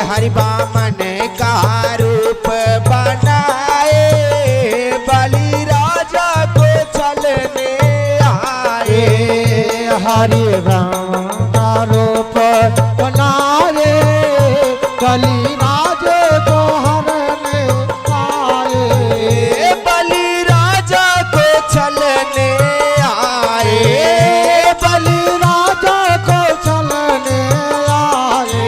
हरि बामन का रूप बनाए, बलि राजा को चलने आए। हरि राम का रूप बनाए, बलि राजा को हरने आए। बलि राजा को चलने आए, बलि राजा को चलने आए।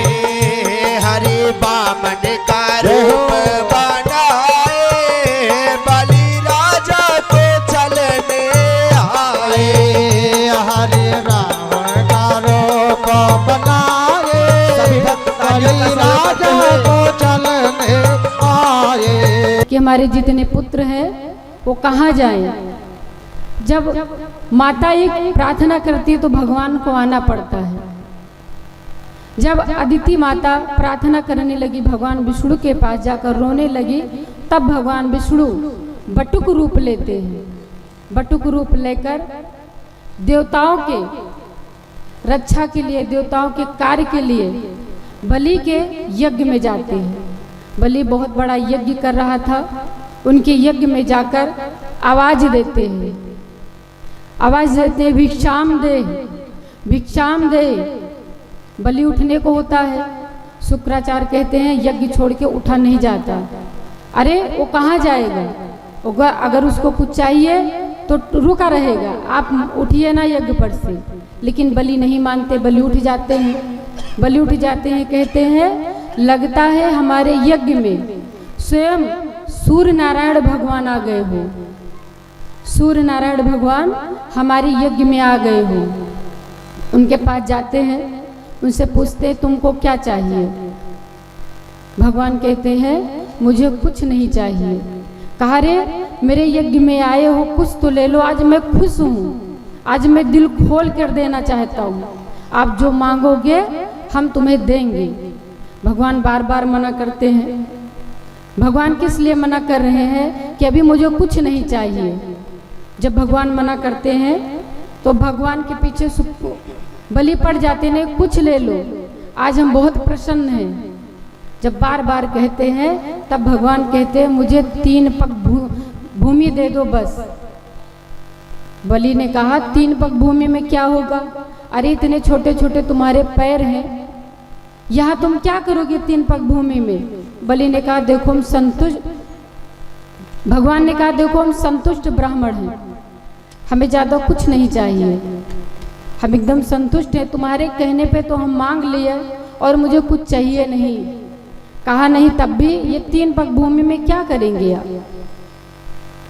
हरि बामन का रूप बनाए, बलि राजा को चलने आए। हरि राम का रूप बनाए, बलि राजा को चलने आए। कि हमारे जितने पुत्र हैं वो कहाँ जाएं। जब माता एक प्रार्थना करती है तो भगवान को आना पड़ता है। जब अदिति माता प्रार्थना करने लगी भगवान विष्णु के पास जाकर रोने लगी, तब भगवान विष्णु बटुक रूप लेते हैं। बटुक रूप लेकर देवताओं के रक्षा के लिए, देवताओं के कार्य के लिए बलि के यज्ञ में जाते हैं। बलि बहुत बड़ा यज्ञ कर रहा था, उनके यज्ञ में जाकर आवाज देते हैं, आवाज देते हैं भिक्षाम दे, भिक्षाम दे। बलि उठने को होता है, शुक्राचार्य कहते हैं यज्ञ छोड़ के उठा नहीं जाता। अरे वो कहाँ जाएगा, अगर उसको कुछ चाहिए तो रुका रहेगा, आप उठिए ना यज्ञ पर से। लेकिन बलि नहीं मानते, बलि उठ जाते हैं। बलि उठ जाते हैं, कहते हैं लगता है हमारे यज्ञ में स्वयं सूर्य नारायण भगवान आ गए हो, सूर्य नारायण भगवान हमारे यज्ञ में आ गए हो। उनके पास जाते हैं, उनसे पूछते हैं तुमको क्या चाहिए। भगवान कहते हैं मुझे कुछ नहीं चाहिए। कहा रे मेरे यज्ञ में आए हो, कुछ तो ले लो, आज मैं खुश हूँ, आज मैं दिल खोल कर देना चाहता हूँ, आप जो मांगोगे हम तुम्हें देंगे। भगवान बार बार मना करते हैं। भगवान किस लिए मना कर रहे हैं कि अभी मुझे कुछ नहीं चाहिए। जब भगवान मना करते हैं तो भगवान के पीछे बलि पड़ जाते हैं, कुछ ले लो, आज हम बहुत प्रसन्न हैं। जब बार बार कहते हैं तब भगवान कहते हैं मुझे 3 पग भूमि दे दो बस। बलि ने कहा 3 पग भूमि में क्या होगा, अरे इतने छोटे छोटे तुम्हारे पैर हैं, यहाँ तुम क्या करोगे 3 पग भूमि में। बलि ने कहा देखो हम संतुष्ट, भगवान ने कहा देखो हम संतुष्ट ब्राह्मण हैं, हमें ज़्यादा कुछ नहीं चाहिए, हम एकदम संतुष्ट हैं, तुम्हारे कहने पे तो हम मांग लिए और मुझे कुछ चाहिए नहीं। कहा नहीं तब भी ये 3 पग भूमि में क्या करेंगे आप।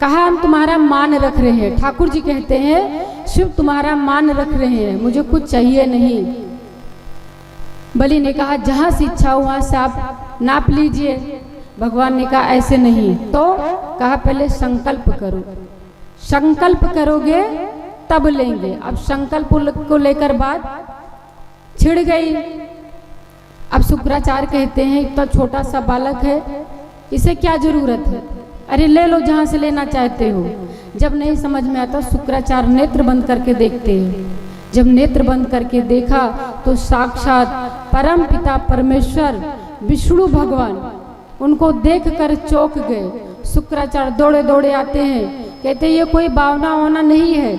कहा हम तुम्हारा मान रख रहे हैं, ठाकुर जी कहते हैं शिव तुम्हारा मान रख रहे हैं, मुझे कुछ चाहिए नहीं। बलि ने कहा जहाँ से इच्छा हो वहाँ से आप नाप लीजिए। भगवान ने कहा ऐसे नहीं, तो कहा पहले संकल्प करो, संकल्प करोगे तब लेंगे। अब संकल्प को लेकर बात छिड़ गई। अब शुक्राचार्य कहते हैं इतना छोटा सा बालक है, इसे क्या जरूरत है, अरे ले लो जहाँ से लेना चाहते हो। जब नहीं समझ में आता शुक्राचार्य नेत्र बंद करके देखते हैं। जब नेत्र बंद करके देखा तो साक्षात परम पिता परमेश्वर विष्णु भगवान उनको देखकर चौंक गए। शुक्राचार्य दौड़े दौड़े आते हैं, कहते ये कोई भावना होना नहीं है,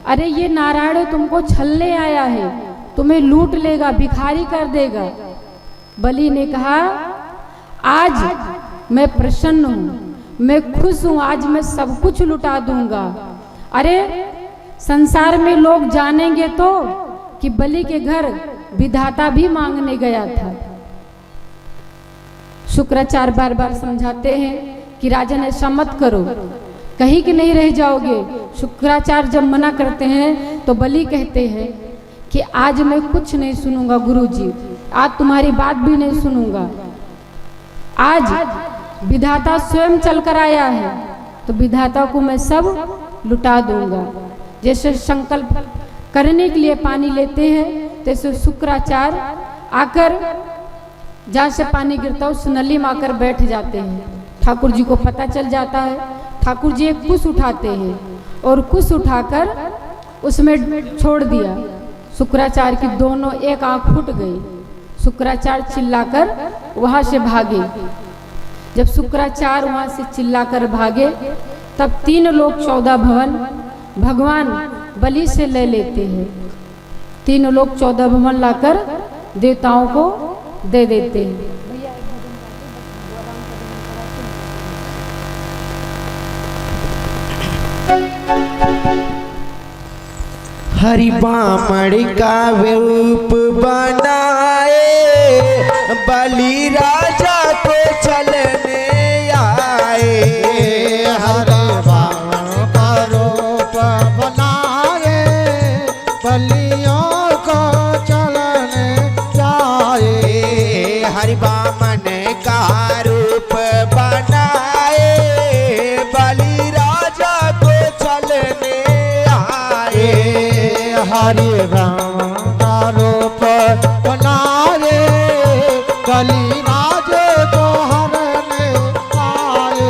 अरे ये नारायण तुमको छलने आया है, तुम्हें लूट लेगा, भिखारी कर देगा। बलि ने कहा आज मैं प्रसन्न हूँ, मैं खुश हूँ, आज मैं सब कुछ लुटा दूंगा। अरे संसार में लोग जानेंगे तो कि बलि के घर विधाता भी मांगने गया था। शुक्राचार्य बार बार समझाते हैं कि राजन ऐसा मत करो, कहीं कि नहीं रह जाओगे। शुक्राचार्य जब मना करते हैं तो बलि कहते हैं कि आज मैं कुछ नहीं सुनूंगा गुरुजी, आज तुम्हारी बात भी नहीं सुनूंगा। आज विधाता स्वयं चलकर आया है तो विधाता को मैं सब लुटा दूंगा। जैसे संकल्प करने के लिए पानी लेते हैं तैसे शुक्राचार्य आकर जहाँ से पानी गिरता है उस नली में आकर बैठ जाते हैं। ठाकुर जी को पता चल जाता है। ठाकुर जी एक कुश उठाते हैं और कुश उठाकर उसमें छोड़ दिया। शुक्राचार्य की दोनों एक आँख फूट गई। शुक्राचार्य चिल्लाकर वहां से भागे। जब शुक्राचार्य वहां से चिल्लाकर भागे तब 3 लोग 14 भवन भगवान बलि से ले लेते हैं। 3 लोग 14 भवन लाकर देवताओं को दे देते हैं। हरि बामण का रूप बनाए बलि राजा को चलने आए। हरे बामण का रूप बनाए बलियों को चलने जाए। हरि बामन का रूप बनाए बलि राजा को चलने आए। हरि राम का रूप बनाए बलि राजे को हरने आए।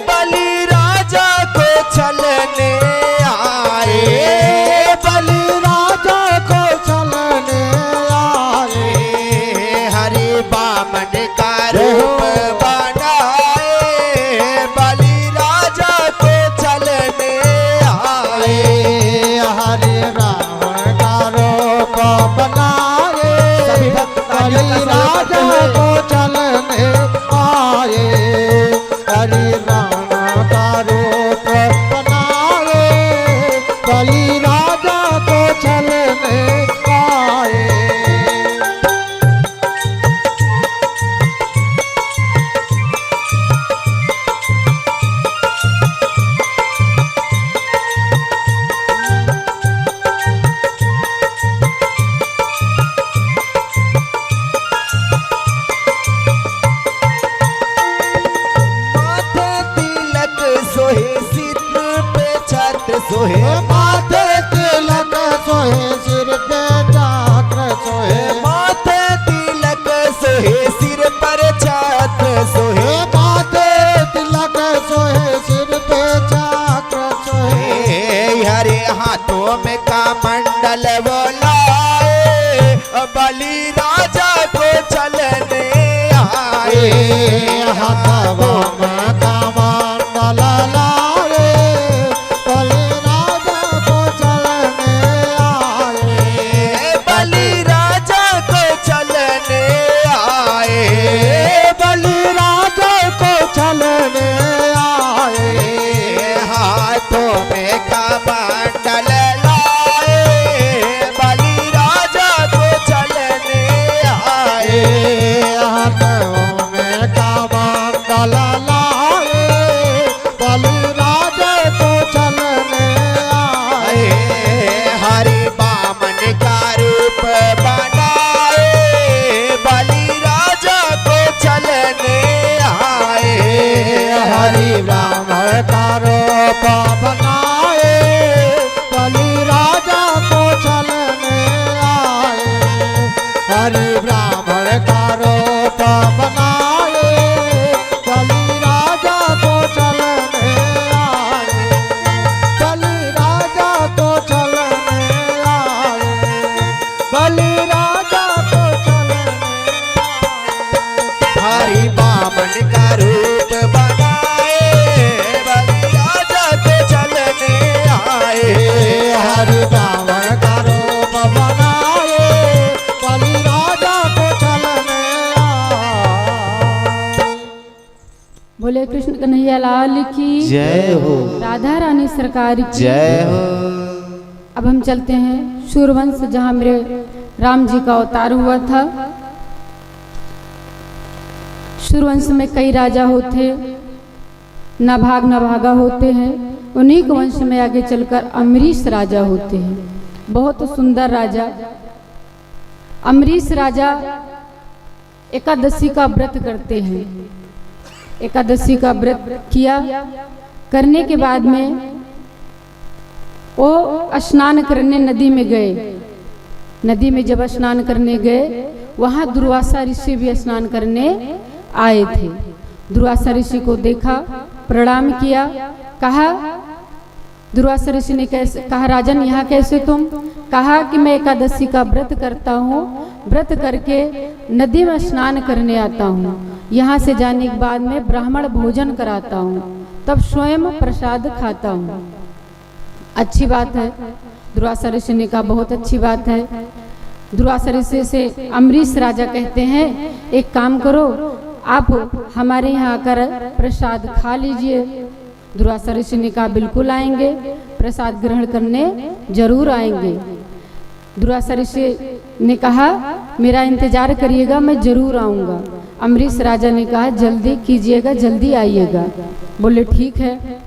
बलि राजा को चलने आए। बलि राजा को चलने आए। हरि बामन का रूप बनाए बलि राजा को चलने आए। हरे रावण का रूप बनाए सभी भक्त बलि राजा को चलने आए। हरे रावण का रूप बनाए बलि राजा को चलने आए। माथे तिलक सोहे सिर पे छत्र सोहे। माथे तिलक सोहे सिर पे चक्र सोहे। माथे तिलक सोहे सिर पर छत्र सोहे। माथे तिलक सोहे सिर पे चक्र सोहे। हरे हाथों में कमंडल बोलाए बलि राजा को चलने आए। हाथों में कमंडल लाए बलि राजा को चलने आए। बलि राजा को चलने आए। बलि राजा को चलने आए। हाथों में कमंडल लाए बलि राजा को चलने आए। हाथों में कमंडल लाए बलि राजा को चलने आए। हरि बामन का रूप बनाए बलि राजा को चलने आए। हरि ब्राह्मण का रूप बनाए बलि राजा को चलने आए। हरि ब्राह्मण का रूप बनाए बलि राजा को चलने आए। बलि राजा को चलने आए। बलि राजा को चलने आए। हरि बामन का रूप बनाए बलि राजा को चलने आए। हरि रावण का रूप बनाए बलि राजा को चलने आए। बोले कृष्ण कन्हैया लाल की जय हो। राधा रानी सरकार की जय हो। अब हम चलते हैं सूर्यवंश, जहाँ मेरे राम जी का अवतार हुआ था। सूर्यवंश में कई राजा होते, नभाग नभागा होते हैं। उन्हीं के वंश में आगे चलकर अमरीश राजा होते हैं, बहुत सुंदर राजा। अमरीश राजा एकादशी का व्रत करते हैं। एकादशी का व्रत किया, करने के बाद में वो स्नान करने नदी में गए। नदी में जब स्नान करने गए, वहाँ दुर्वासा ऋषि भी स्नान करने आए थे। दुर्वासा ऋषि को देखा, प्रणाम किया, कहा दुर्वासा ऋषि ने कैसे कहा, राजन यहाँ कैसे तुम? कहा कि मैं एकादशी का व्रत करता हूँ, व्रत करके नदी में स्नान करने आता हूँ। यहाँ से जाने के बाद में ब्राह्मण भोजन कराता हूँ, तब स्वयं प्रसाद खाता हूँ। अच्छी बात है। दुर्वासा ऋषि ने कहा बहुत अच्छी बात है। दुर्वासा ऋषि से अम्बरीश राजा कहते हैं एक काम करो, आप हमारे यहाँ आकर प्रसाद खा लीजिए। दुर्वासा ऋषि ने कहा बिल्कुल आएंगे, प्रसाद ग्रहण करने जरूर आएंगे। दुर्वासा ऋषि ने कहा मेरा इंतजार करिएगा, मैं जरूर आऊँगा। अम्बरीश राजा ने कहा जल्दी कीजिएगा, जल्दी आइएगा। बोले ठीक है।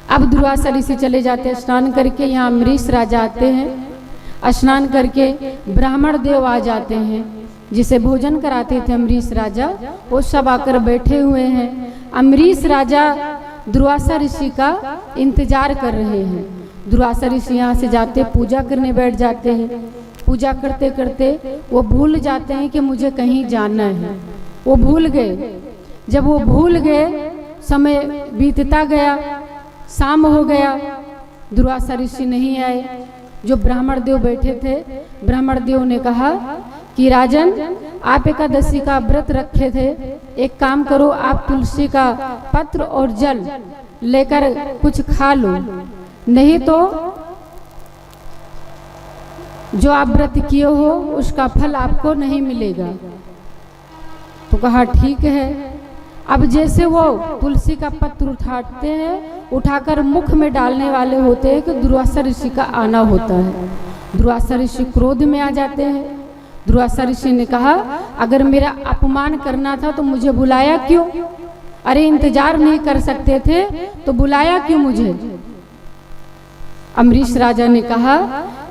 अब दुर्वासा ऋषि चले जाते हैं स्नान करके। यहाँ अम्बरीश राजा आते हैं, स्नान करके ब्राह्मण देव आ जाते हैं, जिसे भोजन कराते थे अम्बरीश राजा, वो सब आकर बैठे हुए हैं। अम्बरीश राजा दुर्वासा ऋषि का इंतजार कर रहे हैं। दुर्वासा ऋषि यहाँ से जाते पूजा करने बैठ जाते हैं। पूजा करते करते वो भूल जाते हैं कि मुझे कहीं जाना है। वो भूल गए। जब वो भूल गए, समय बीतता गया, शाम हो गया, दुर्वासा ऋषि नहीं आए। जो ब्राह्मण देव बैठे थे, ब्राह्मण देव ने कहा कि राजन, आप एकादशी का व्रत रखे थे, एक काम करो, आप तुलसी का पत्र और जल लेकर कुछ खा लो, नहीं तो जो आप व्रत किए हो उसका फल आपको नहीं मिलेगा। तो कहा ठीक है। अब जैसे वो तुलसी का पत्र उठाते हैं, उठाकर मुख में डालने वाले होते हैं कि दुर्वासा ऋषि का आना होता है। दुर्वासा ऋषि क्रोध में आ जाते हैं। दुर्वासा ऋषि ने कहा अगर मेरा अपमान करना था तो मुझे बुलाया क्यों? अरे इंतजार नहीं कर सकते थे तो बुलाया क्यों मुझे? अम्बरीश राजा ने कहा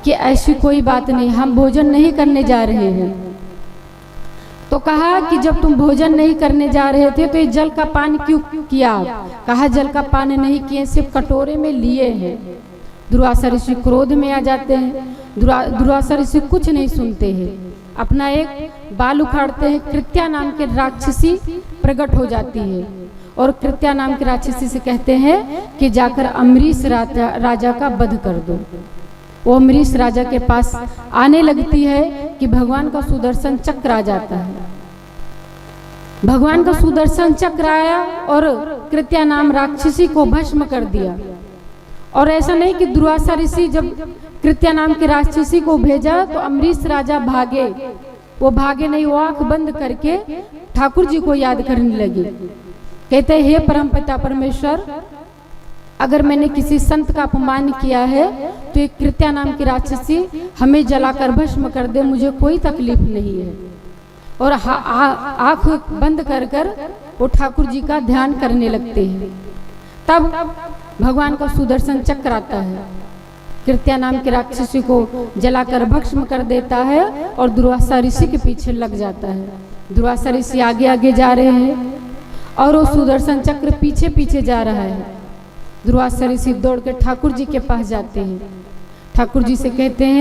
कि ऐसी कोई बात नहीं, हम भोजन नहीं करने जा रहे हैं। तो कहा कि जब तुम भोजन नहीं करने जा रहे थे तो ये जल का पान क्यों किया? कहा जल का पान नहीं किए, सिर्फ कटोरे में लिए हैं। दुर्वासा ऋषि क्रोध में आ जाते हैं। दुर्वासा ऋषि कुछ नहीं सुनते हैं, अपना एक बाल उखाड़ते हैं। कृत्या नाम के राक्षसी प्रकट हो जाती है और कृत्या नाम के राक्षसी से कहते हैं कि जाकर अम्बरीश राजा का वध कर दो। वो अम्बरीश राजा के पास आने लगती है कि भगवान का सुदर्शन चक्र आ जाता है। भगवान का सुदर्शन चक्र आया और कृत्या नाम राक्षसी को भस्म कर दिया। और ऐसा नहीं कि दुर्वासा ऋषि जब कृत्या नाम के राक्षसी को भेजा तो अम्बरीश राजा भागे। वो भागे नहीं, वो आंख बंद करके ठाकुर जी को याद करने लगे। कहते हे परमपिता परमेश्वर, अगर मैंने किसी संत का अपमान किया है तो एक कृत्या नाम की राक्षसी हमें जलाकर भस्म कर दे, मुझे कोई तकलीफ नहीं है। और आंख बंद कर कर वो ठाकुर जी का ध्यान करने लगते हैं। तब भगवान का सुदर्शन चक्र आता है, कृत्या नाम के राक्षसी को जलाकर भस्म कर देता है और दुर्वासा ऋषि के पीछे लग जाता है। दुर्वासा ऋषि आगे आगे जा रहे हैं और वो सुदर्शन चक्र पीछे पीछे जा रहा है। दुर्वासा ऋषि दौड़ के ठाकुर जी के पास जाते हैं। ठाकुर जी से कहते हैं